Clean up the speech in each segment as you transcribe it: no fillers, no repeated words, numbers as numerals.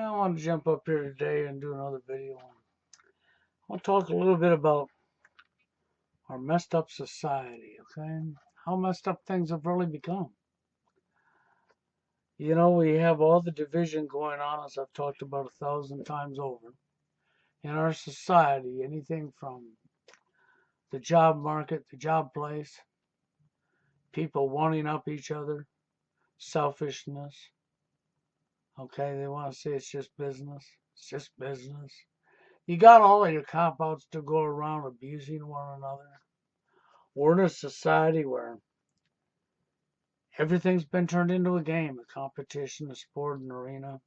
I want to jump up here today and do another video. I want to talk a little bit about our messed up society, okay? How messed up things have really become. You know, we have all the division going on, as I've talked about 1,000 times over, in our society. Anything from the job market, the job place, people wanting up each other, selfishness. Okay, they want to say it's just business. It's just business. You got all of your cop-outs to go around abusing one another. We're in a society where everything's been turned into a game, a competition, a sport, an arena.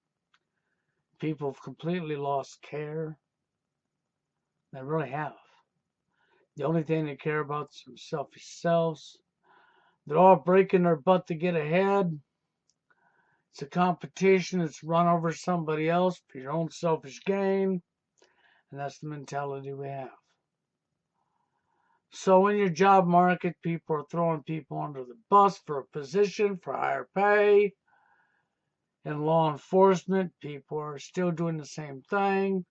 People have completely lost care. They really have. The only thing they care about is themselves selfish selves. They're all breaking their butt to get ahead. It's a competition. It's run over somebody else for your own selfish gain. And that's the mentality we have. So in your job market, people are throwing people under the bus for a position, for higher pay. In law enforcement, people are still doing the same thing,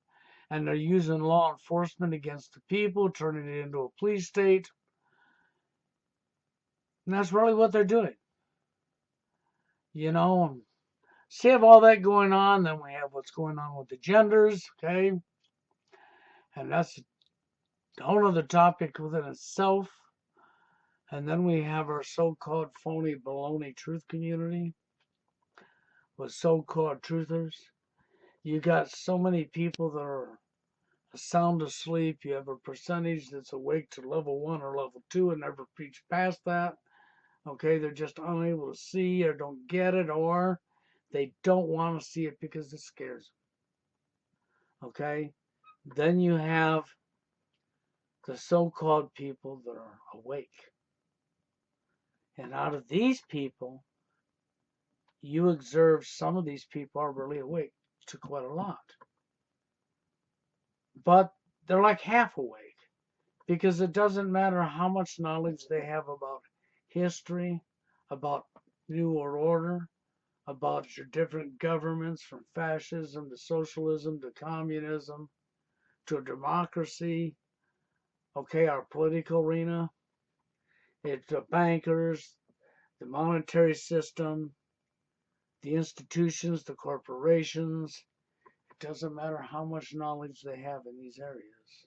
and they're using law enforcement against the people, turning it into a police state. And that's really what they're doing. You know, so you have all that going on, then we have what's going on with the genders, okay? And that's a whole other topic within itself. And then we have our so-called phony baloney truth community with so-called truthers. You got so many people that are sound asleep. You have a percentage that's awake to level 1 or level 2 and never preach past that. Okay, they're just unable to see or don't get it, or they don't want to see it because it scares them. Okay, then you have the so-called people that are awake. And out of these people, you observe some of these people are really awake to quite a lot. But they're like half awake because it doesn't matter how much knowledge they have about history, about New World Order, about your different governments from fascism to socialism to communism to democracy, okay, our political arena, it's the bankers, the monetary system, the institutions, the corporations. It doesn't matter how much knowledge they have in these areas,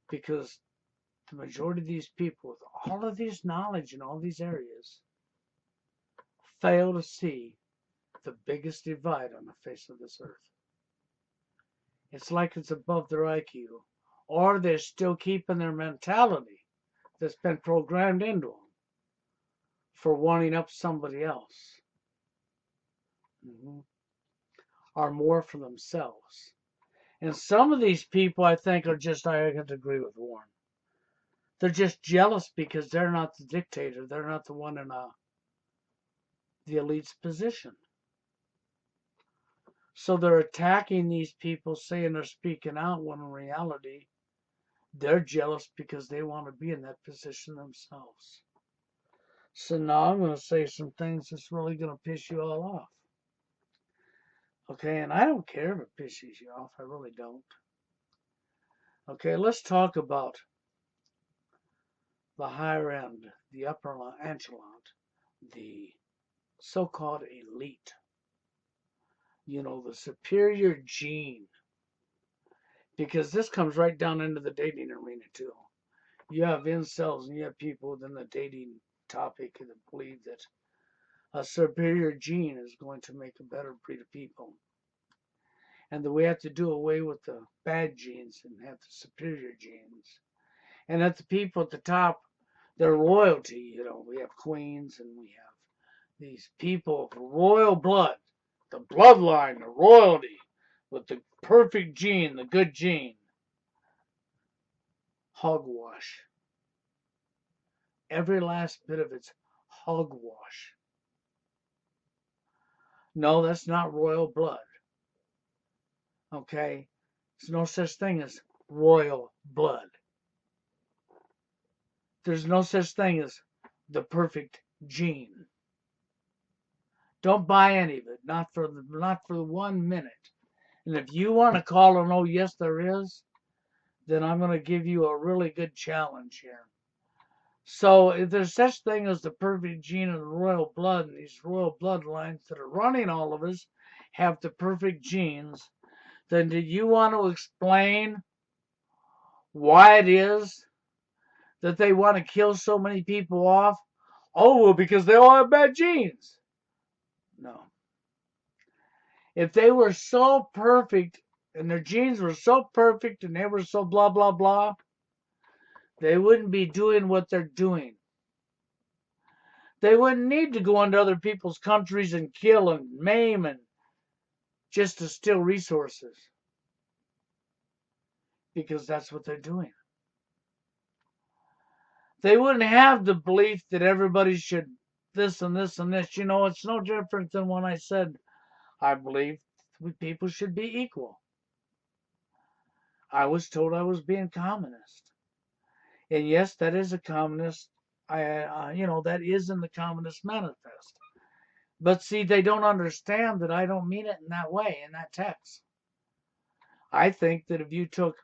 because the majority of these people with all of this knowledge in all these areas fail to see the biggest divide on the face of this earth. It's like it's above their IQ, or they're still keeping their mentality that's been programmed into them for wanting up somebody else, or more for themselves. And some of these people, I think, are just, I have to agree with Warren. They're just jealous because they're not the dictator. They're not the one in the elite's position. So they're attacking these people, saying they're speaking out, when in reality, they're jealous because they want to be in that position themselves. So now I'm going to say some things that's really going to piss you all off. Okay, and I don't care if it pisses you off. I really don't. Okay, let's talk about the higher end, the upper echelon, the so-called elite. You know, the superior gene. Because this comes right down into the dating arena too. You have incels and you have people within the dating topic that believe that a superior gene is going to make a better breed of people. And that we have to do away with the bad genes and have the superior genes. And that the people at the top, their royalty, you know, we have queens and we have these people of royal blood, the bloodline, the royalty, with the perfect gene, the good gene. Hogwash. Every last bit of it's hogwash. No, that's not royal blood. Okay? There's no such thing as royal blood. There's no such thing as the perfect gene. Don't buy any of it. Not for 1 minute. And if you want to call and oh yes there is, then I'm going to give you a really good challenge here. So if there's such thing as the perfect gene of the royal blood, and these royal bloodlines that are running all of us have the perfect genes, then do you want to explain why it is that they want to kill so many people off? Oh, well, because they all have bad genes. No. If they were so perfect and their genes were so perfect and they were so blah, blah, blah, they wouldn't be doing what they're doing. They wouldn't need to go into other people's countries and kill and maim and just to steal resources. Because that's what they're doing. They wouldn't have the belief that everybody should this and this and this. You know, it's no different than when I said I believe people should be equal. I was told I was being communist. And yes, that is a communist. That is in the Communist Manifest. But see, they don't understand that I don't mean it in that way, in that text. I think that if you took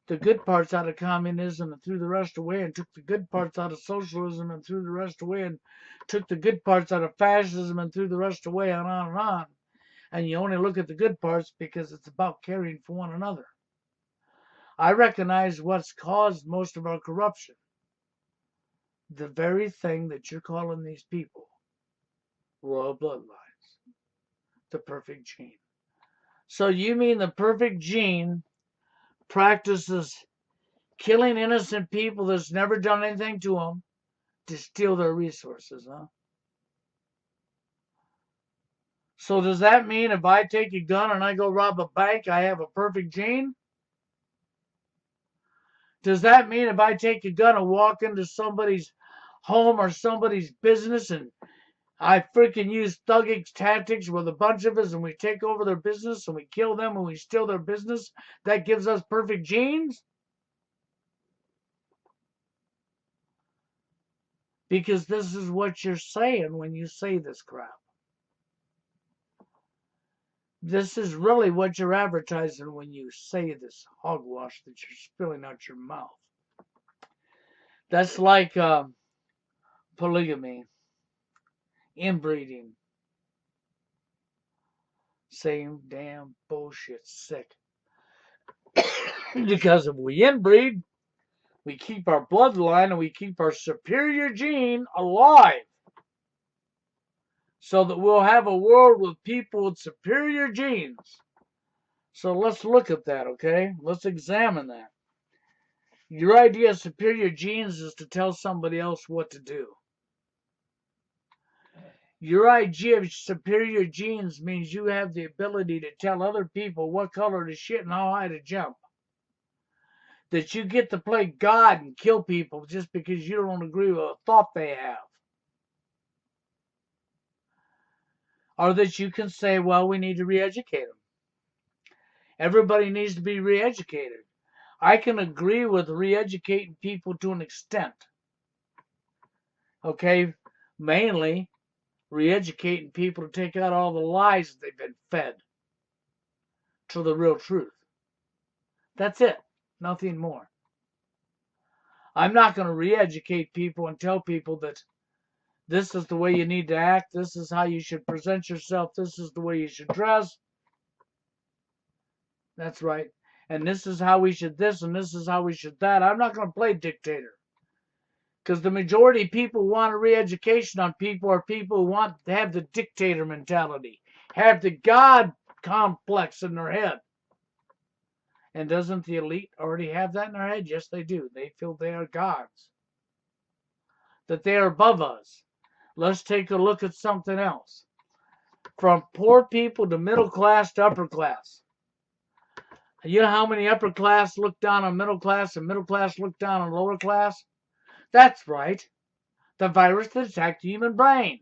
the good parts out of communism and threw the rest away, and took the good parts out of socialism and threw the rest away, and took the good parts out of fascism and threw the rest away, and on, and you only look at the good parts because it's about caring for one another. I recognize what's caused most of our corruption. The very thing that you're calling these people royal bloodlines, the perfect gene. So you mean the perfect gene practices killing innocent people that's never done anything to them to steal their resources, huh? So does that mean if I take a gun and I go rob a bank, I have a perfect gene? Does that mean if I take a gun and walk into somebody's home or somebody's business and I freaking use thuggish tactics with a bunch of us and we take over their business and we kill them and we steal their business, that gives us perfect genes? Because this is what you're saying when you say this crap. This is really what you're advertising when you say this hogwash that you're spilling out your mouth. That's like polygamy, inbreeding. Same damn bullshit, sick. Because if we inbreed, we keep our bloodline and we keep our superior gene alive. So that we'll have a world with people with superior genes. So let's look at that, okay? Let's examine that. Your idea of superior genes is to tell somebody else what to do. Your idea of superior genes means you have the ability to tell other people what color to shit and how high to jump. That you get to play God and kill people just because you don't agree with a thought they have. Or that you can say, well, we need to re-educate them. Everybody needs to be re-educated. I can agree with re-educating people to an extent. Okay? Mainly, re-educating people to take out all the lies that they've been fed to the real truth. That's it. Nothing more. I'm not going to re-educate people and tell people that this is the way you need to act, this is how you should present yourself, this is the way you should dress. That's right. And this is how we should this and this is how we should that. I'm not going to play dictator. Because the majority of people who want a re-education on people are people who want to have the dictator mentality, have the God complex in their head. And doesn't the elite already have that in their head? Yes, they do. They feel they are gods, that they are above us. Let's take a look at something else. From poor people to middle class to upper class. You know how many upper class look down on middle class and middle class look down on lower class? That's right. The virus that attacked the human brain.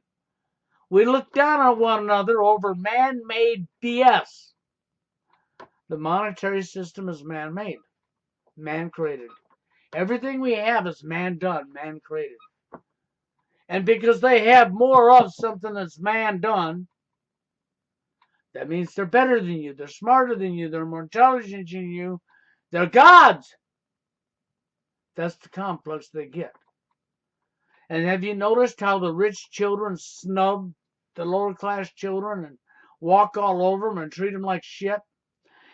We look down on one another over man-made BS. The monetary system is man-made, man-created. Everything we have is man-done, man-created. And because they have more of something that's man-done, That means they're better than you, they're smarter than you, they're more intelligent than you, they're gods. That's the complex they get. And have you noticed how the rich children snub the lower class children and walk all over them and treat them like shit?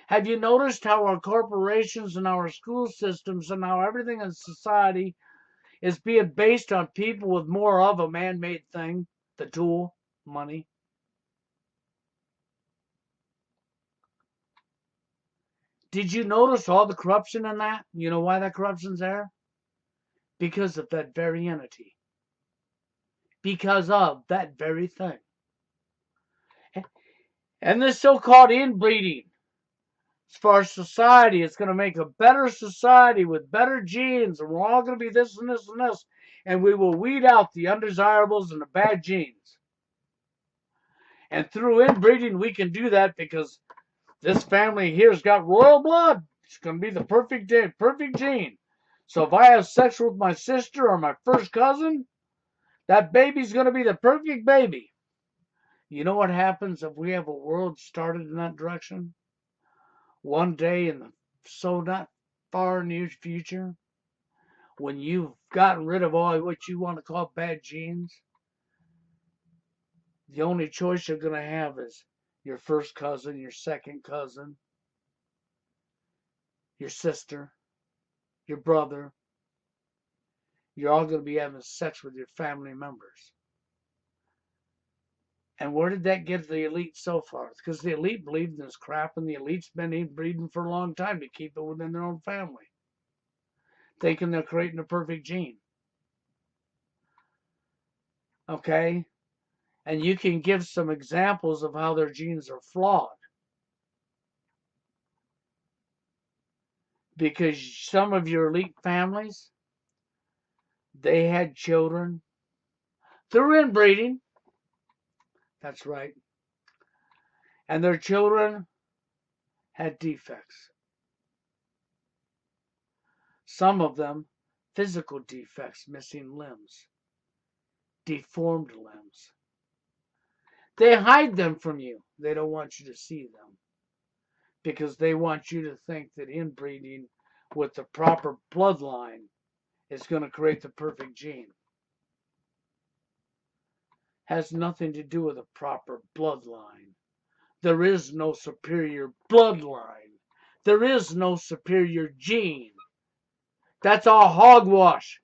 Have you noticed how our corporations and our school systems and how everything in society is being based on people with more of a man-made thing, the tool, money? Did you notice all the corruption in that? You know why that corruption's there? Because of that very entity. Because of that very thing. And this so-called inbreeding, as far as society, it's going to make a better society with better genes, and we're all going to be this and this and this, and we will weed out the undesirables and the bad genes. And through inbreeding, we can do that because this family here's got royal blood. It's going to be the perfect gene. So if I have sex with my sister or my first cousin, that baby's going to be the perfect baby. You know what happens if we have a world started in that direction? One day in the so not far near future, when you've gotten rid of all what you want to call bad genes, the only choice you're going to have is your first cousin, your second cousin, your sister, your brother. You're all going to be having sex with your family members. And where did that get the elite so far? It's because the elite believed in this crap, and the elite's been inbreeding for a long time to keep it within their own family, thinking they're creating a perfect gene. Okay? And you can give some examples of how their genes are flawed. Because some of your elite families, they had children through inbreeding. That's right. And their children had defects. Some of them, physical defects, missing limbs, deformed limbs. They hide them from you. They don't want you to see them because they want you to think that inbreeding with the proper bloodline is going to create the perfect gene. Has nothing to do with a proper bloodline. There is no superior bloodline. There is no superior gene. That's all hogwash.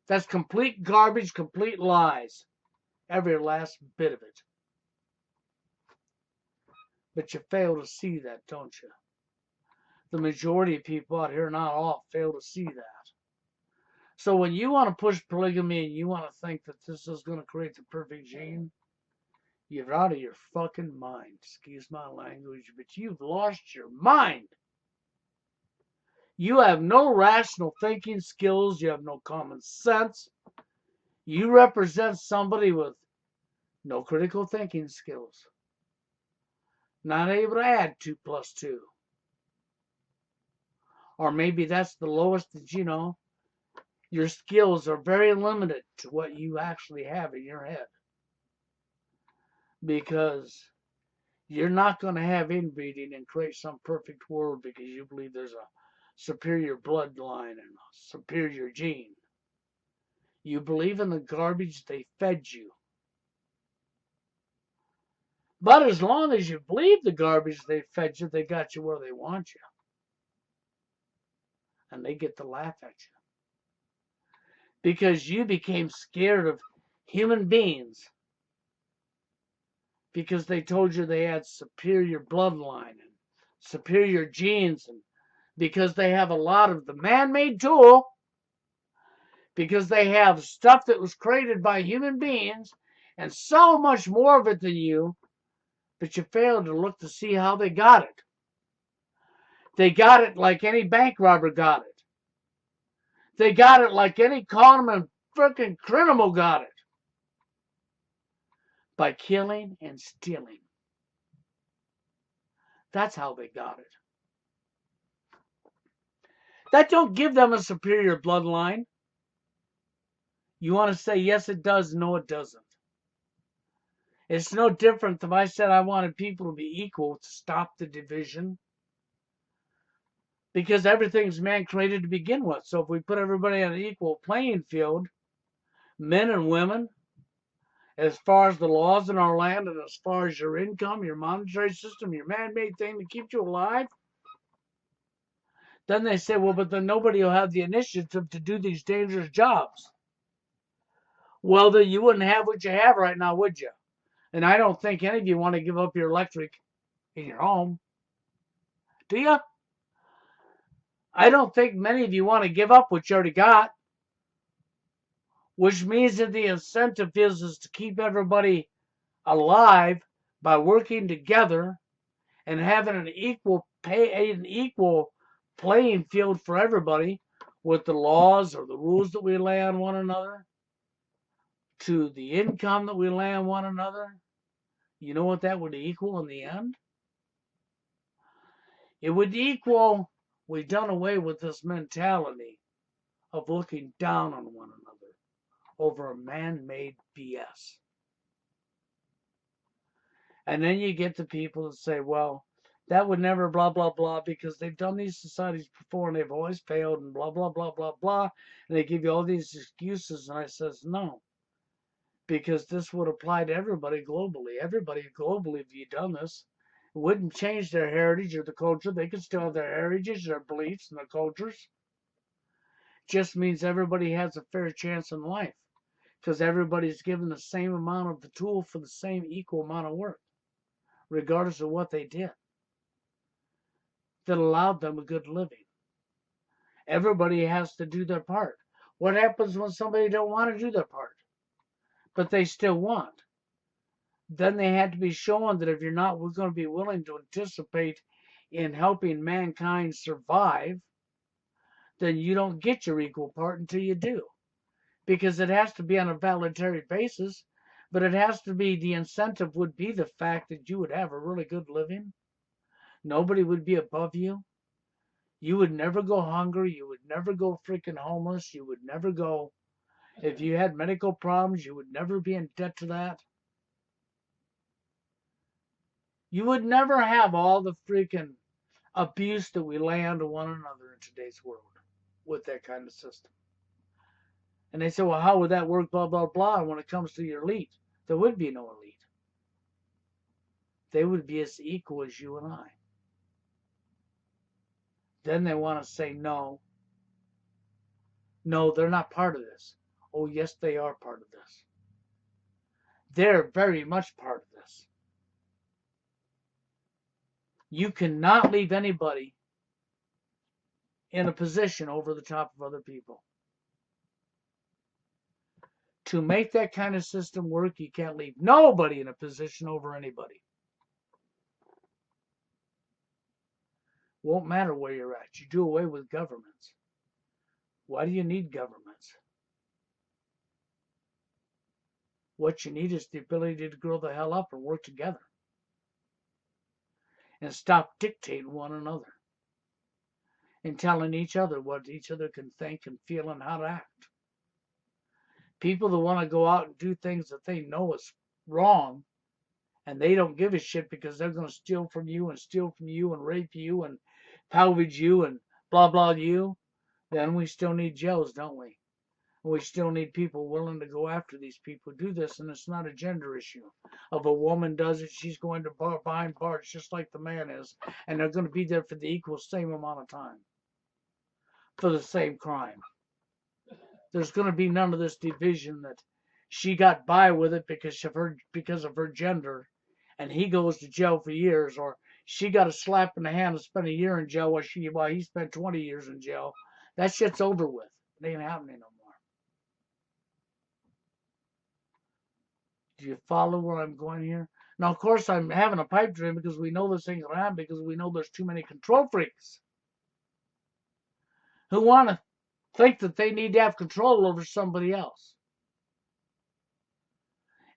That's complete garbage, complete lies. Every last bit of it. But you fail to see that, don't you? The majority of people out here, not all, fail to see that. So when you want to push polygamy and you want to think that this is going to create the perfect gene, you're out of your fucking mind. Excuse my language, but you've lost your mind. You have no rational thinking skills. You have no common sense. You represent somebody with no critical thinking skills. Not able to add 2 plus 2. Or maybe that's the lowest that you know. Your skills are very limited to what you actually have in your head. Because you're not going to have inbreeding and create some perfect world because you believe there's a superior bloodline and a superior gene. You believe in the garbage they fed you. But as long as you believe the garbage they fed you, they got you where they want you. And they get to laugh at you. Because you became scared of human beings. Because they told you they had superior bloodline and superior genes. And because they have a lot of the man-made tool. Because they have stuff that was created by human beings. And so much more of it than you. But you failed to look to see how they got it. They got it like any bank robber got it. They got it like any con and freaking criminal got it. By killing and stealing. That's how they got it. That don't give them a superior bloodline. You want to say yes it does, no it doesn't. It's no different if I said I wanted people to be equal to stop the division, because everything's man created to begin with. So if we put everybody on an equal playing field, men and women, as far as the laws in our land and as far as your income, your monetary system, your man-made thing that keeps you alive, then they say, well, but then nobody will have the initiative to do these dangerous jobs. Well, then you wouldn't have what you have right now, would you? And I don't think any of you want to give up your electric in your home. Do you? I don't think many of you want to give up what you already got, which means that the incentive is to keep everybody alive by working together and having an equal playing field for everybody, with the laws or the rules that we lay on one another, to the income that we lay on one another. You know what that would equal in the end? It would equal, we've done away with this mentality of looking down on one another over a man-made BS. And then you get the people that say, well, that would never blah, blah, blah, because they've done these societies before and they've always failed and blah, blah, blah, blah, blah. And they give you all these excuses. And I says, no, because this would apply to everybody globally. Everybody globally, if you done this, it wouldn't change their heritage or the culture. They could still have their heritage, their beliefs, and their cultures. Just means everybody has a fair chance in life, because everybody's given the same amount of the tool for the same equal amount of work, regardless of what they did, that allowed them a good living. Everybody has to do their part. What happens when somebody don't want to do their part, but they still want? Then they had to be shown that if you're not going to be willing to participate in helping mankind survive, then you don't get your equal part until you do. Because it has to be on a voluntary basis, but it has to be, the incentive would be the fact that you would have a really good living. Nobody would be above you. You would never go hungry. You would never go freaking homeless. You would never go, if you had medical problems, you would never be in debt to that. You would never have all the freaking abuse that we lay onto one another in today's world with that kind of system. And they say, well, how would that work, blah, blah, blah. And when it comes to your elite, there would be no elite. They would be as equal as you and I. Then they want to say, no, they're not part of this. Oh, yes, they are part of this. They're very much part of this. You cannot leave anybody in a position over the top of other people. To make that kind of system work, you can't leave nobody in a position over anybody. Won't matter where you're at. You do away with governments. Why do you need governments? What you need is the ability to grow the hell up and work together. And stop dictating one another. And telling each other what each other can think and feel and how to act. People that want to go out and do things that they know is wrong, and they don't give a shit because they're going to steal from you and rape you and salvage you and blah, blah you, then we still need jails, don't we? We still need people willing to go after these people who do this, and it's not a gender issue. If a woman does it, she's going to behind bars just like the man is, and they're going to be there for the equal same amount of time for the same crime. There's going to be none of this division that she got by with it because of her gender, and he goes to jail for years, or she got a slap in the hand and spent a year in jail while he spent 20 years in jail. That shit's over with. It ain't happening no more. Do you follow where I'm going here? Now, of course, I'm having a pipe dream because we know this ain't going to happen, because we know there's too many control freaks who want to think that they need to have control over somebody else.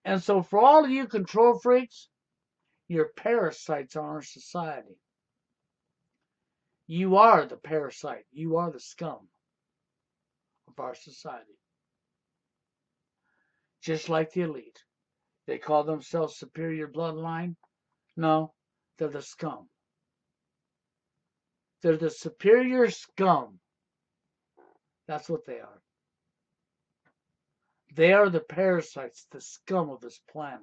And so for all of you control freaks, you're parasites on our society. You are the parasite. You are the scum of our society. Just like the elite. They call themselves superior bloodline. No, they're the scum. They're the superior scum. That's what they are. They are the parasites, the scum of this planet.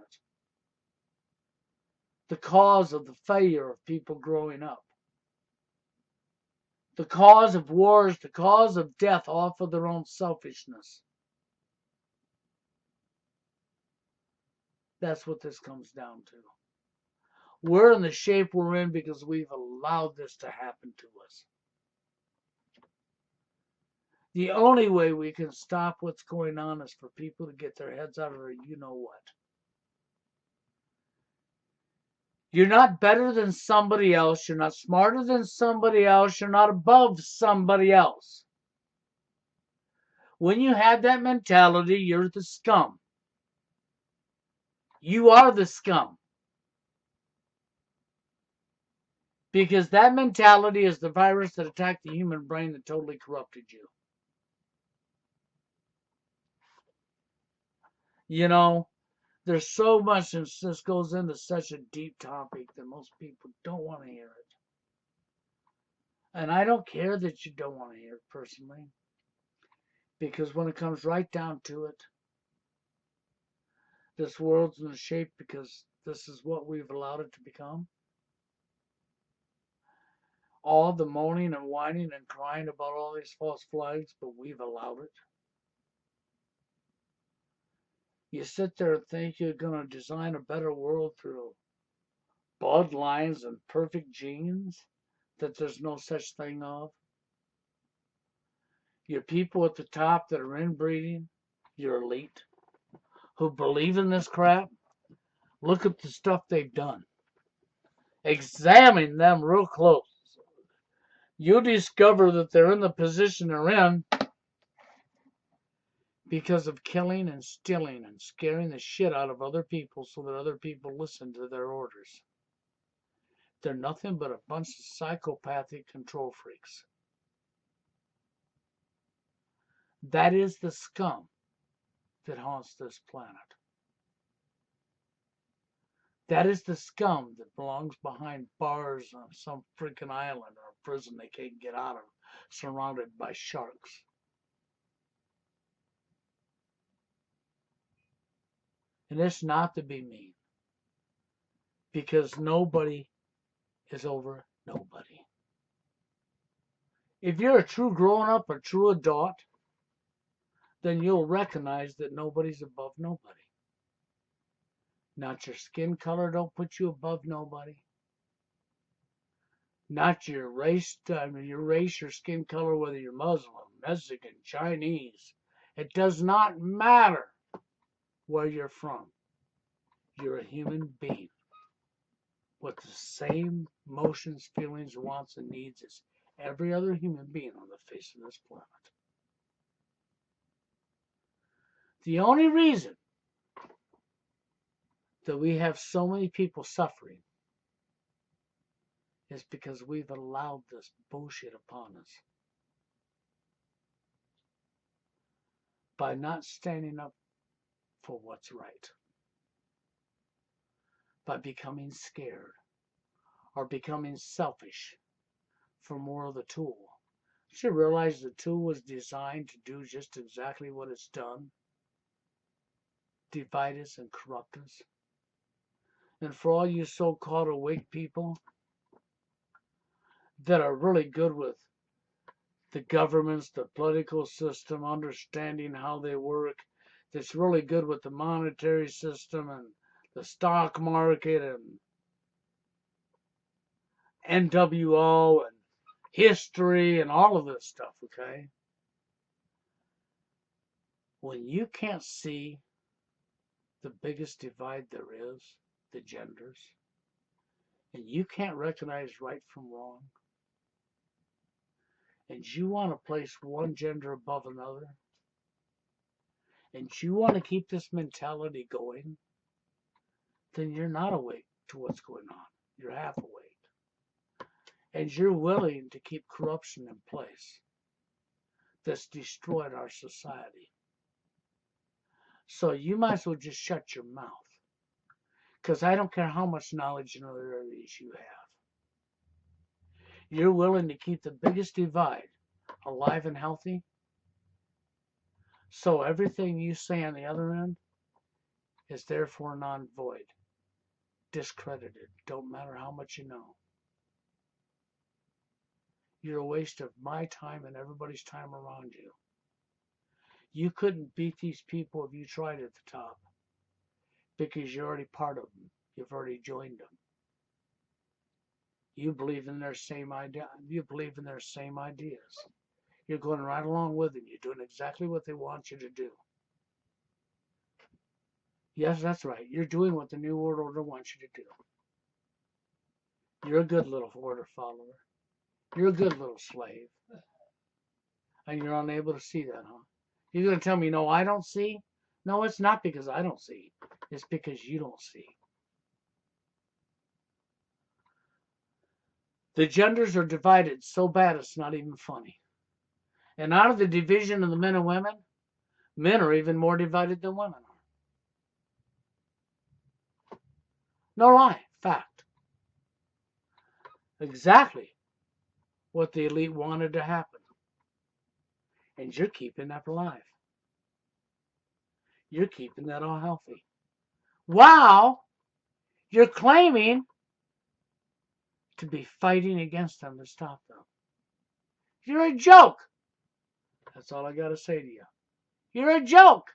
The cause of the failure of people growing up. The cause of wars, the cause of death off of their own selfishness. That's what this comes down to. We're in the shape we're in because we've allowed this to happen to us. The only way we can stop what's going on is for people to get their heads out of their you-know-what. You're not better than somebody else. You're not smarter than somebody else. You're not above somebody else. When you have that mentality, you're the scum. You are the scum. Because that mentality is the virus that attacked the human brain that totally corrupted you. You know, there's so much, and this goes into such a deep topic that most people don't want to hear it. And I don't care that you don't want to hear it personally. Because when it comes right down to it, this world's in the shape because this is what we've allowed it to become. All the moaning and whining and crying about all these false flags, but we've allowed it. You sit there and think you're going to design a better world through bloodlines and perfect genes that there's no such thing of. Your people at the top that are inbreeding, your elite, who believe in this crap, look at the stuff they've done. Examine them real close. You discover that they're in the position they're in because of killing and stealing and scaring the shit out of other people so that other people listen to their orders. They're nothing but a bunch of psychopathic control freaks. That is the scum that haunts this planet. That is the scum that belongs behind bars on some freaking island or a prison they can't get out of, surrounded by sharks. And it's not to be mean, because nobody is over nobody. If you're a true grown-up, a true adult, then you'll recognize that nobody's above nobody. Not your skin color don't put you above nobody. Not your race, your skin color, whether you're Muslim, Mexican, Chinese. It does not matter where you're from. You're a human being with the same emotions, feelings, wants, and needs as every other human being on the face of this planet. The only reason that we have so many people suffering is because we've allowed this bullshit upon us. By not standing up for what's right. By becoming scared or becoming selfish for more of the tool. You should realize the tool was designed to do just exactly what it's done. Divide us and corrupt us. And for all you so-called awake people that are really good with the governments, the political system, understanding how they work, that's really good with the monetary system and the stock market and NWO and history and all of this stuff, okay? When you can't see the biggest divide there is, the genders, and you can't recognize right from wrong, and you want to place one gender above another, and you want to keep this mentality going, then you're not awake to what's going on. You're half awake. And you're willing to keep corruption in place that's destroyed our society. So you might as well just shut your mouth Because I don't care how much knowledge in other areas you have. You're willing to keep the biggest divide alive and healthy. So everything you say on the other end is therefore non-void, discredited. Don't matter how much you know. You're a waste of my time and everybody's time around you. You couldn't beat these people if you tried at the top because you're already part of them. You've already joined them. You believe in their same idea. You believe in their same ideas. You're going right along with them. You're doing exactly what they want you to do. Yes, that's right. You're doing what the New World Order wants you to do. You're a good little order follower. You're a good little slave. And you're unable to see that, huh? You're going to tell me, no, I don't see? No, it's not because I don't see. It's because you don't see. The genders are divided so bad it's not even funny. And out of the division of the men and women, men are even more divided than women are. No lie, fact. Exactly what the elite wanted to happen. And you're keeping that alive. You're keeping that all healthy. Wow, you're claiming to be fighting against them to stop them. You're a joke. That's all I got to say to you. You're a joke.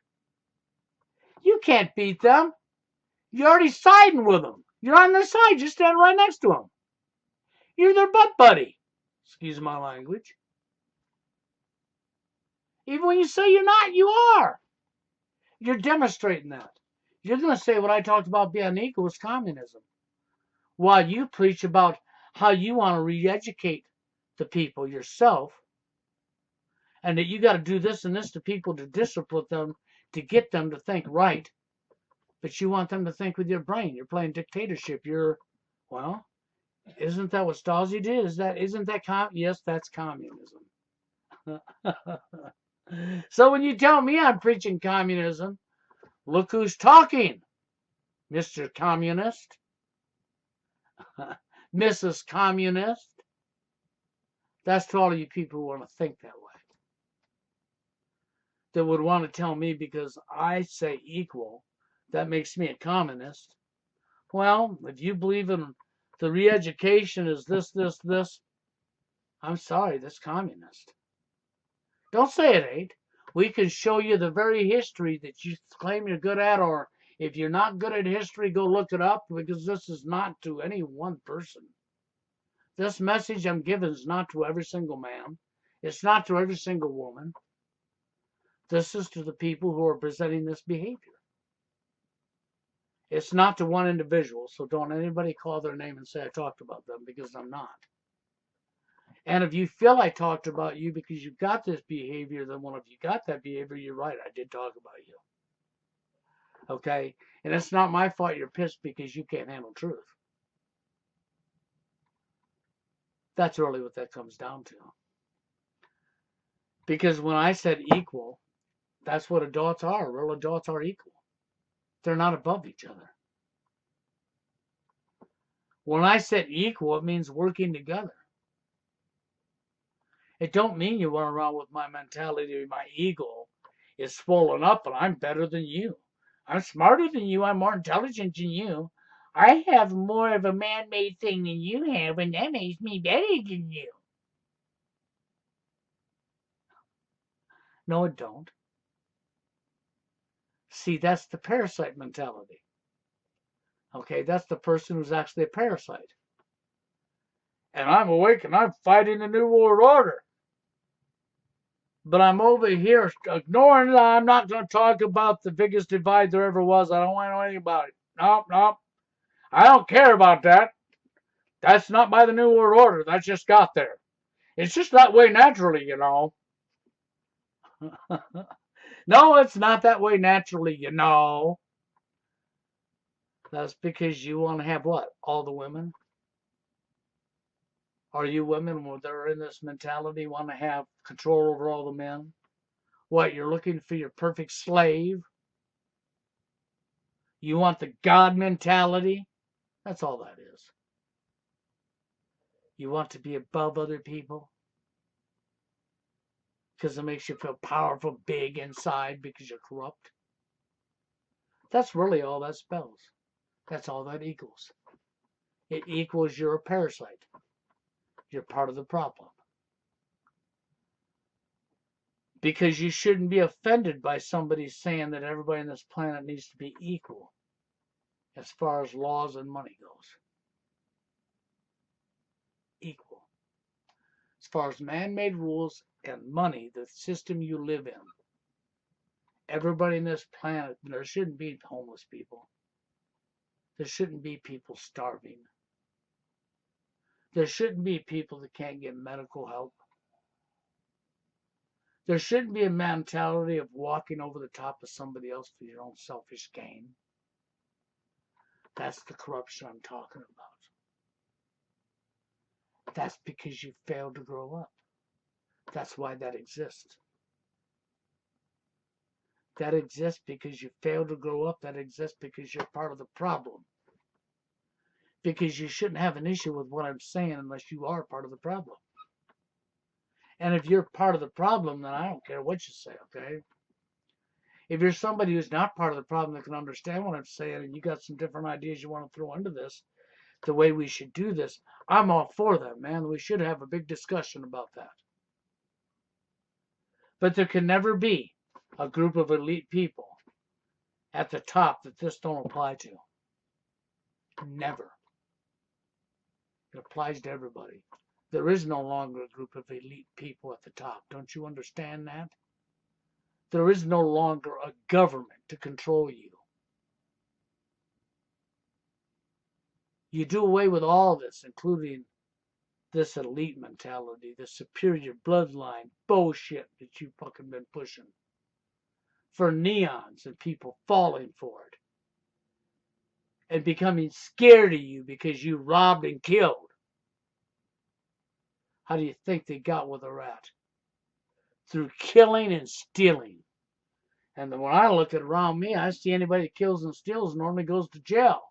You can't beat them. You're already siding with them. You're on their side. You're standing right next to them. You're their butt buddy. Excuse my language. Even when you say you're not, you are. You're demonstrating that. You're going to say what I talked about being equal is communism. While you preach about how you want to re-educate the people yourself, and that you got to do this and this to people to discipline them, to get them to think right. But you want them to think with your brain. You're playing dictatorship. Well, isn't that what Stasi did? Isn't that yes, that's communism. So when you tell me I'm preaching communism, look who's talking, Mr. Communist, Mrs. Communist. That's to all of you people who want to think that way. That would want to tell me because I say equal, that makes me a communist. Well, if you believe in the re-education is this, I'm sorry, that's communist. Don't say it ain't. We can show you the very history that you claim you're good at, or if you're not good at history, go look it up, because this is not to any one person. This message I'm giving is not to every single man. It's not to every single woman. This is to the people who are presenting this behavior. It's not to one individual, so don't anybody call their name and say I talked about them, because I'm not. And if you feel I talked about you because you got this behavior, then well, if you got that behavior, you're right. I did talk about you. Okay? And it's not my fault you're pissed because you can't handle truth. That's really what that comes down to. Because when I said equal, that's what adults are. Real adults are equal. They're not above each other. When I said equal, it means working together. It don't mean you run around with my mentality, my ego is swollen up and I'm better than you. I'm smarter than you. I'm more intelligent than you. I have more of a man-made thing than you have, and that makes me better than you. No, it don't. See, that's the parasite mentality. Okay, that's the person who's actually a parasite. And I'm awake and I'm fighting the New World Order. But I'm over here ignoring that. I'm not going to talk about the biggest divide there ever was. I don't want to know anything about it. Nope. I don't care about that. That's not by the New World Order. That just got there. It's just that way naturally, you know. No, it's not that way naturally, you know. That's because you want to have what? All the women? Are you women that are in this mentality want to have control over all the men? What, you're looking for your perfect slave? You want the God mentality? That's all that is. You want to be above other people because it makes you feel powerful, big inside because you're corrupt. That's really all that spells. That's all that equals. It equals you're a parasite. You're part of the problem. Because you shouldn't be offended by somebody saying that everybody on this planet needs to be equal as far as laws and money goes. Equal. As far as man-made rules and money, the system you live in, everybody on this planet, there shouldn't be homeless people. There shouldn't be people starving. There shouldn't be people that can't get medical help. There shouldn't be a mentality of walking over the top of somebody else for your own selfish gain. That's the corruption I'm talking about. That's because you failed to grow up. That's why that exists. That exists because you failed to grow up. That exists because you're part of the problem. Because you shouldn't have an issue with what I'm saying unless you are part of the problem. And if you're part of the problem, then I don't care what you say, okay? If you're somebody who's not part of the problem that can understand what I'm saying and you got some different ideas you want to throw into this, the way we should do this, I'm all for that, man. We should have a big discussion about that. But there can never be a group of elite people at the top that this don't apply to. Never. It applies to everybody. There is no longer a group of elite people at the top. Don't you understand that? There is no longer a government to control you. You do away with all this, including this elite mentality, this superior bloodline bullshit that you've fucking been pushing for neons and people falling for it and becoming scared of you because you robbed and killed. How do you think they got where they're at? Through killing and stealing. And when I look at around me, I see anybody that kills and steals normally goes to jail.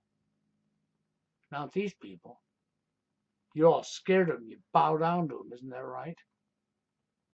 Not these people. You're all scared of them. You bow down to them. Isn't that right?